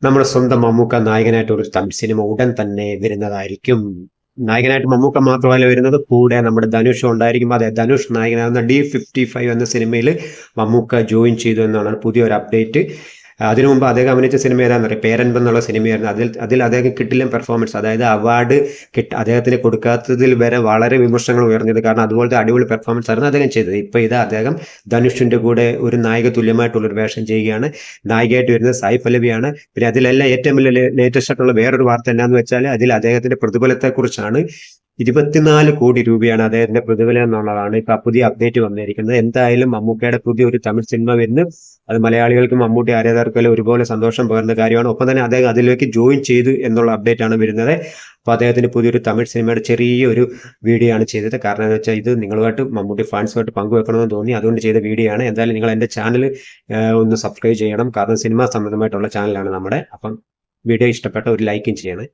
നമ്മുടെ സ്വന്തം മമ്മൂക്ക നായകനായിട്ട് ഒരു തമിഴ് സിനിമ ഉടൻ തന്നെ വരുന്നതായിരിക്കും. നായകനായിട്ട് മമ്മൂക്ക മാത്രമല്ല വരുന്നത്, കൂടെ നമ്മുടെ ധനുഷ് ഉണ്ടായിരിക്കും. അതെ, ധനുഷ് നായകനാകുന്ന D55 എന്ന സിനിമയിൽ മമ്മൂക്ക ജോയിൻ ചെയ്തു എന്നാണ് പുതിയൊരു അപ്ഡേറ്റ്. അതിനു മുമ്പ് അദ്ദേഹം അഭിനയിച്ച സിനിമ ഏതാണെന്നറിയാം, പേരൻപ് എന്നുള്ള സിനിമയായിരുന്നു. അതിൽ അദ്ദേഹം കിട്ടില്ല പെർഫോമൻസ്, അതായത് അവാർഡ് അദ്ദേഹത്തിന് കൊടുക്കാത്തതിൽ വരെ വളരെ വിമർശനങ്ങൾ ഉയർന്നത്. കാരണം അതുപോലത്തെ അടിപൊളി പെർഫോമൻസ് ആയിരുന്നു അദ്ദേഹം ചെയ്തത്. ഇപ്പോൾ ഇത് അദ്ദേഹം ധനുഷിന്റെ കൂടെ ഒരു നായിക തുല്യമായിട്ടുള്ള ഒരു വേഷം ചെയ്യുകയാണ്. നായികയായിട്ട് വരുന്നത് സായി പല്ലവിയാണ്. പിന്നെ അതിലെല്ലാം ഏറ്റവും വലിയ ലേറ്റസ്റ്റ് ആയിട്ടുള്ള വേറൊരു വാർത്ത എന്നാന്ന് വെച്ചാൽ അതിൽ അദ്ദേഹത്തിന്റെ പ്രതിഫലത്തെ കുറിച്ചാണ്. 24 കോടി രൂപയാണ് അദ്ദേഹത്തിന്റെ പ്രതിഫലം എന്നുള്ളതാണ് ഇപ്പൊ പുതിയ അപ്ഡേറ്റ് വന്നിരിക്കുന്നത്. എന്തായാലും മമ്മൂക്കയുടെ പുതിയ ഒരു തമിഴ് സിനിമ വരുന്നു. അത് മലയാളികൾക്കും മമ്മൂട്ടി ആരാധകർക്കും ഒരുപോലെ സന്തോഷം പകരുന്ന കാര്യമാണ്. ഒപ്പം തന്നെ അദ്ദേഹം അതിലേക്ക് ജോയിൻ ചെയ്തു എന്നുള്ള അപ്ഡേറ്റ് ആണ് വരുന്നത്. അപ്പോൾ അദ്ദേഹത്തിന് പുതിയൊരു തമിഴ് സിനിമയുടെ ചെറിയൊരു വീഡിയോ ആണ് ചെയ്തത്. കാരണം എന്ന് വെച്ചാൽ ഇത് നിങ്ങളുമായിട്ട് മമ്മൂട്ടി ഫാൻസുമായിട്ട് പങ്കുവെക്കണമെന്ന് തോന്നി, അതുകൊണ്ട് ചെയ്ത വീഡിയോ ആണ്. എന്തായാലും നിങ്ങൾ എൻ്റെ ചാനൽ ഒന്ന് സബ്സ്ക്രൈബ് ചെയ്യണം. കാരണം സിനിമ സംബന്ധമായിട്ടുള്ള ചാനലാണ് നമ്മുടെ. അപ്പം വീഡിയോ ഇഷ്ടപ്പെട്ട ഒരു ലൈക്കും ചെയ്യണം.